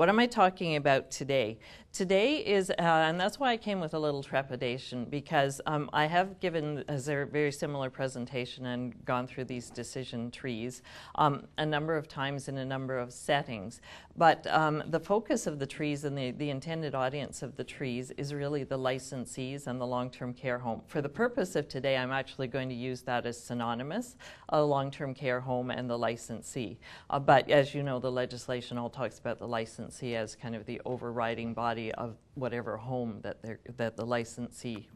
What am I talking about today? Today is, and that's why I came with a little trepidation, because I have given a very similar presentation and gone through these decision trees a number of times in a number of settings. But the focus of the trees and the intended audience of the trees is really the licensees and the long-term care home. For the purpose of today, I'm actually going to use that as synonymous, a long-term care home and the licensee. But as you know, the legislation all talks about the licensee as kind of the overriding body of whatever home that the licensee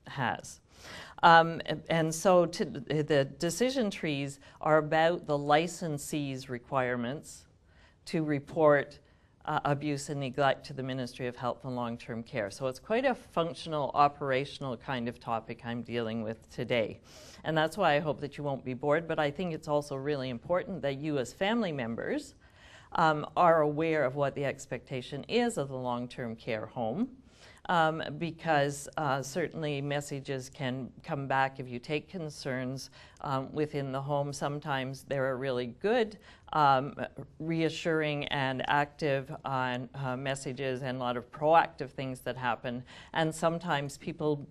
has. And so the decision trees are about the licensee's requirements to report abuse and neglect to the Ministry of Health and Long-Term Care. So it's quite a functional, operational kind of topic I'm dealing with today. And that's why I hope that you won't be bored, but I think it's also really important that you as family members are aware of what the expectation is of the long-term care home, because certainly messages can come back if you take concerns within the home. Sometimes there are really good, reassuring and active messages and a lot of proactive things that happen, and sometimes people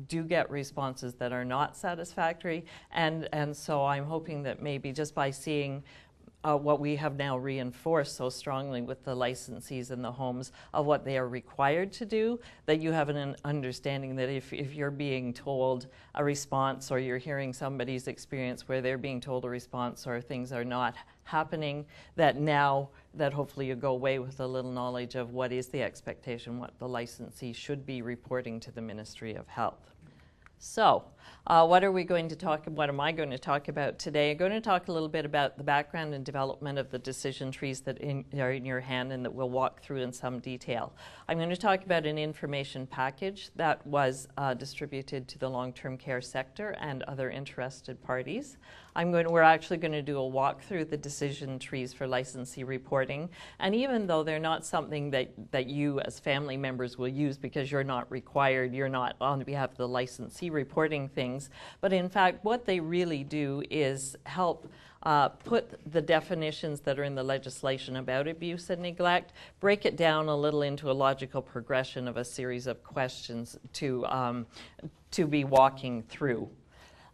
do get responses that are not satisfactory, and so I'm hoping that maybe just by seeing what we have now reinforced so strongly with the licensees in the homes of what they are required to do, that you have an understanding that if you're being told a response, or you're hearing somebody's experience where they're being told a response or things are not happening, that now that hopefully you go away with a little knowledge of what is the expectation, what the licensee should be reporting to the Ministry of Health. So, what am I going to talk about today? I'm going to talk a little bit about the background and development of the decision trees that are in your hand and that we'll walk through in some detail. I'm going to talk about an information package that was distributed to the long-term care sector and other interested parties. We're actually going to do a walk through the decision trees for licensee reporting, and even though they're not something that you as family members will use because you're not required, you're not on behalf of the licensee reporting things, but in fact what they really do is help put the definitions that are in the legislation about abuse and neglect, break it down a little into a logical progression of a series of questions to be walking through.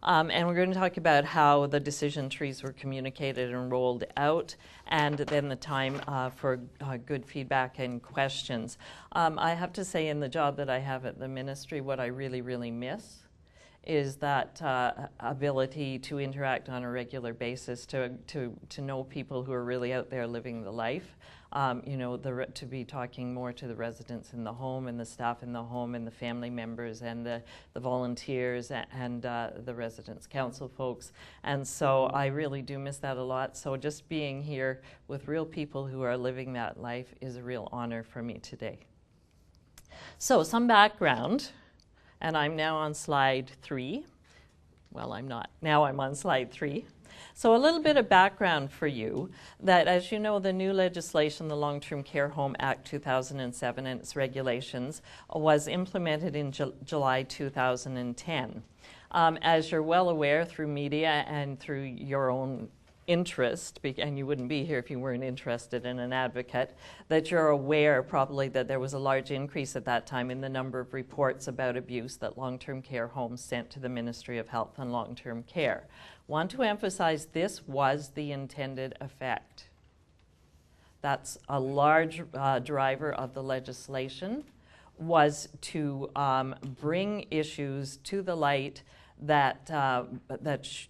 And we're going to talk about how the decision trees were communicated and rolled out, and then the time for good feedback and questions. I have to say, in the job that I have at the ministry, what I really, really miss is that ability to interact on a regular basis, to know people who are really out there living the life. You know, to be talking more to the residents in the home and the staff in the home and the family members and the volunteers and the residents council folks. And so I really do miss that a lot. So just being here with real people who are living that life is a real honor for me today. So some background, and I'm now on slide 3. Well, I'm not. Now I'm on slide 3. So a little bit of background for you, that as you know, the new legislation, the Long-Term Care Home Act 2007 and its regulations, was implemented in July 2010. As you're well aware through media and through your own interest, and you wouldn't be here if you weren't interested in an advocate, that you're aware probably that there was a large increase at that time in the number of reports about abuse that long-term care homes sent to the Ministry of Health and Long-Term Care. Want to emphasize this was the intended effect. That's a large driver of the legislation, was to bring issues to the light that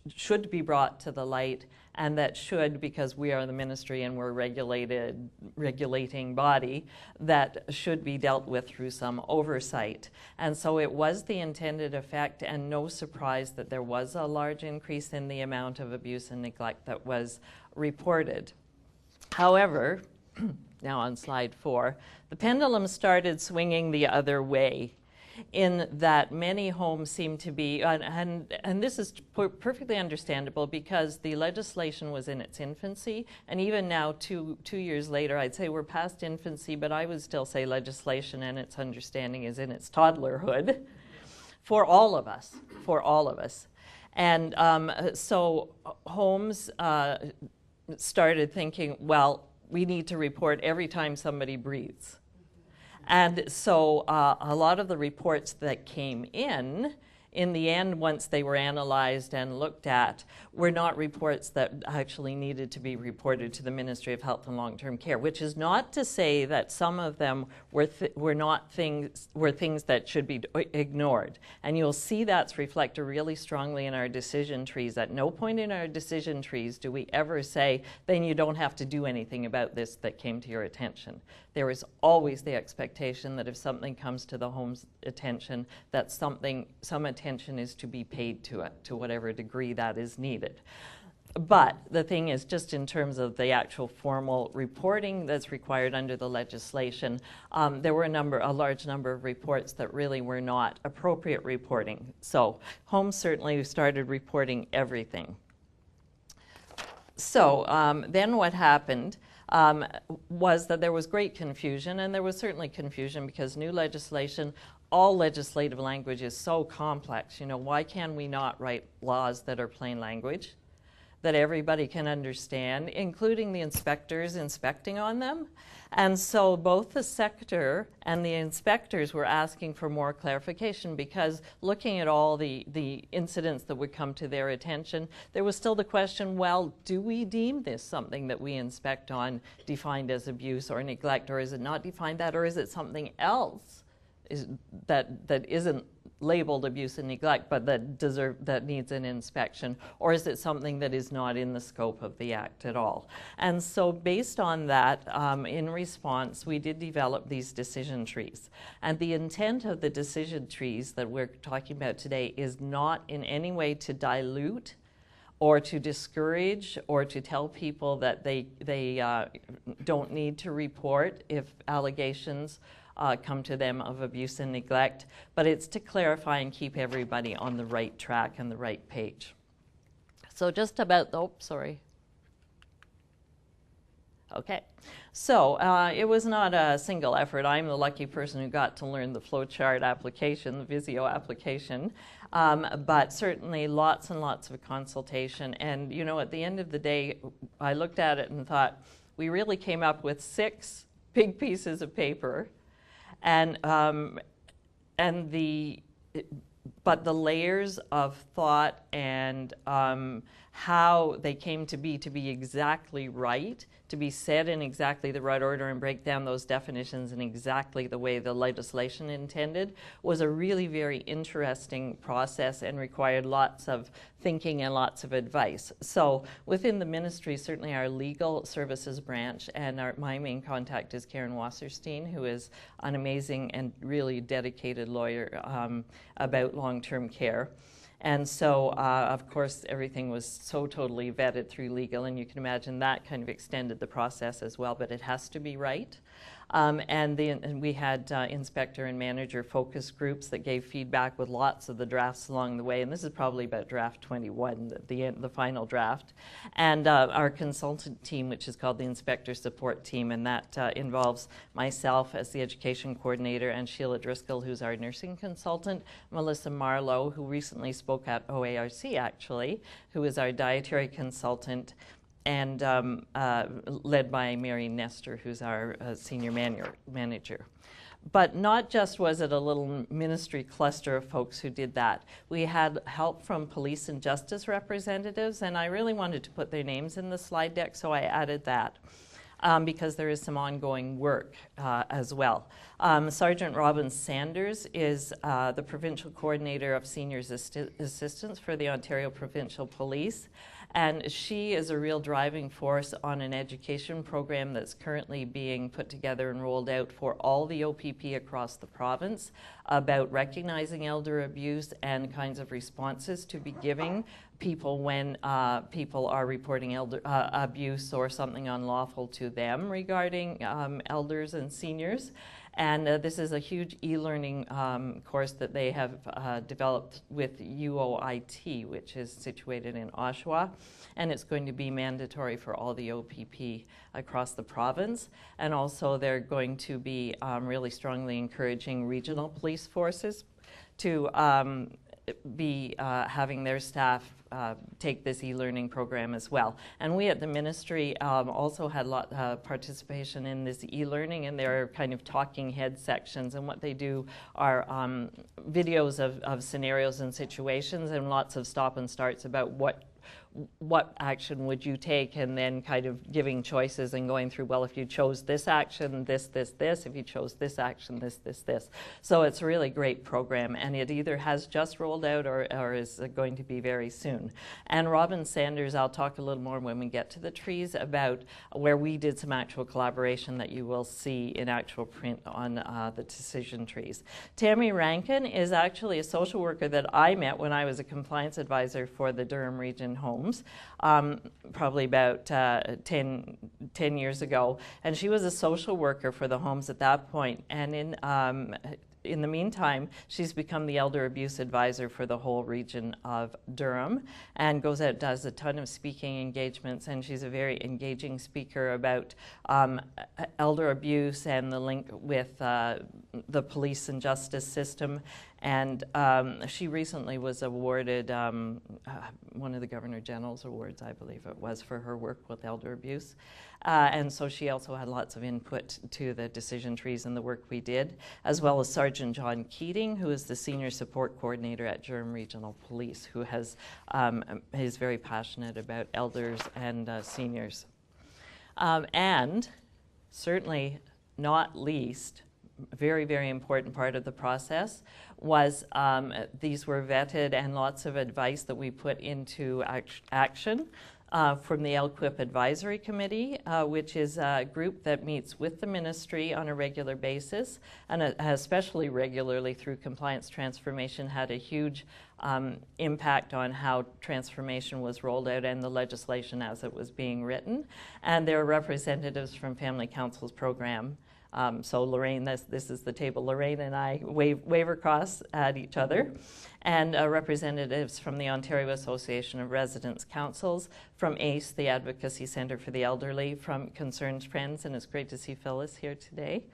should be brought to the light, and that should, because we are the ministry and we're regulating body, that should be dealt with through some oversight. And so it was the intended effect, and no surprise that there was a large increase in the amount of abuse and neglect that was reported. However, now on slide 4, the pendulum started swinging the other way, in that many homes seem to be, and this is perfectly understandable because the legislation was in its infancy, and even now, two years later, I'd say we're past infancy, but I would still say legislation and its understanding is in its toddlerhood for all of us, And so homes started thinking, well, we need to report every time somebody breathes. And so a lot of the reports that came in the end, once they were analyzed and looked at, were not reports that actually needed to be reported to the Ministry of Health and Long-Term Care, which is not to say that some of them were things that should be ignored. And you'll see that's reflected really strongly in our decision trees. At no point in our decision trees do we ever say, then you don't have to do anything about this that came to your attention. There is always the expectation that if something comes to the home's attention, that some attention is to be paid to it, to whatever degree that is needed. But the thing is, just in terms of the actual formal reporting that's required under the legislation, there were a large number of reports that really were not appropriate reporting. So homes certainly started reporting everything. So then what happened was that there was great confusion, and there was certainly confusion because new legislation, all legislative language is so complex. You know, why can we not write laws that are plain language, that everybody can understand, including the inspectors inspecting on them? And so both the sector and the inspectors were asking for more clarification, because looking at all the incidents that would come to their attention, there was still the question, well, do we deem this something that we inspect on defined as abuse or neglect, or is it not defined that, or is it something else that isn't labeled abuse and neglect, but that needs an inspection, or is it something that is not in the scope of the Act at all? And so based on that, in response, we did develop these decision trees. And the intent of the decision trees that we're talking about today is not in any way to dilute or to discourage or to tell people that they don't need to report if allegations come to them of abuse and neglect, but it's to clarify and keep everybody on the right track and the right page. So just about, Okay, so it was not a single effort. I'm the lucky person who got to learn the flowchart application, the Visio application, but certainly lots and lots of consultation. And you know, at the end of the day, I looked at it and thought, we really came up with 6 big pieces of paper. But the layers of thought and how they came to be exactly right, to be said in exactly the right order and break down those definitions in exactly the way the legislation intended, was a really very interesting process and required lots of thinking and lots of advice. So within the ministry, certainly our legal services branch, and my main contact is Karen Wasserstein, who is an amazing and really dedicated lawyer about long-term care. And so, of course, everything was so totally vetted through legal, and you can imagine that kind of extended the process as well, but it has to be right. And we had inspector and manager focus groups that gave feedback with lots of the drafts along the way, and this is probably about draft 21, the final draft. And our consultant team, which is called the Inspector Support Team, and that involves myself as the education coordinator, and Sheila Driscoll, who's our nursing consultant, Melissa Marlowe, who recently spoke at OARC actually, who is our dietary consultant, and led by Mary Nestor, who's our senior manager. But not just was it a little ministry cluster of folks who did that. We had help from police and justice representatives, and I really wanted to put their names in the slide deck, so I added that. Because there is some ongoing work as well. Sergeant Robin Sanders is the Provincial Coordinator of Seniors Assistance for the Ontario Provincial Police, and she is a real driving force on an education program that's currently being put together and rolled out for all the OPP across the province about recognizing elder abuse and kinds of responses to be giving people when people are reporting abuse or something unlawful to them regarding elders and seniors. And this is a huge e-learning course that they have developed with UOIT, which is situated in Oshawa. And it's going to be mandatory for all the OPP across the province. And also they're going to be really strongly encouraging regional police forces to be having their staff take this e-learning program as well. And we at the ministry also had a lot participation in this e-learning, and there are kind of talking head sections, and what they do are videos of scenarios and situations, and lots of stop and starts about what action would you take, and then kind of giving choices and going through, well, if you chose this action, this, if you chose this action, this. So it's a really great program, and it either has just rolled out or is going to be very soon. And Robin Sanders, I'll talk a little more when we get to the trees about where we did some actual collaboration that you will see in actual print on the decision trees. Tammy Rankin is actually a social worker that I met when I was a compliance advisor for the Durham Region Homes, probably about 10 years ago, and she was a social worker for the homes at that point. And in the meantime, she's become the elder abuse advisor for the whole region of Durham, and goes out, does a ton of speaking engagements, and she's a very engaging speaker about elder abuse and the link with the police and justice system. And she recently was awarded one of the Governor General's awards, I believe it was, for her work with elder abuse. And so she also had lots of input to the decision trees and the work we did, as well as Sergeant John Keating, who is the Senior Support Coordinator at Durham Regional Police, who is very passionate about elders and seniors. And certainly not least, very, very important part of the process was these were vetted, and lots of advice that we put into action from the LQIP Advisory Committee, which is a group that meets with the ministry on a regular basis, and especially regularly through compliance transformation, had a huge impact on how transformation was rolled out and the legislation as it was being written. And there are representatives from Family Council's program. So Lorraine, this is the table. Lorraine and I wave across at each other. And representatives from the Ontario Association of Residents Councils, from ACE, the Advocacy Centre for the Elderly, from Concerned Friends, and it's great to see Phyllis here today.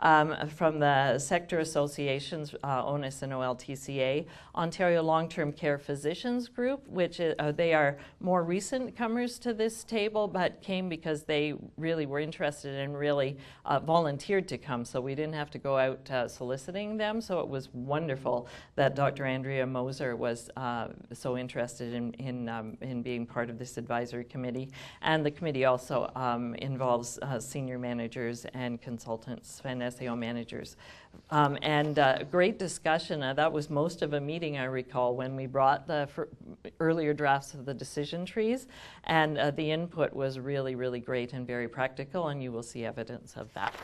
From the sector associations, ONUS and OLTCA, Ontario Long-Term Care Physicians Group, which they are more recent comers to this table, but came because they really were interested and really volunteered to come, so we didn't have to go out soliciting them. So it was wonderful that Dr. Andrea Moser was so interested in being part of this advisory committee. And the committee also involves senior managers and consultants and SAO managers. Great discussion. That was most of a meeting, I recall, when we brought the earlier drafts of the decision trees. And the input was really, really great and very practical, and you will see evidence of that.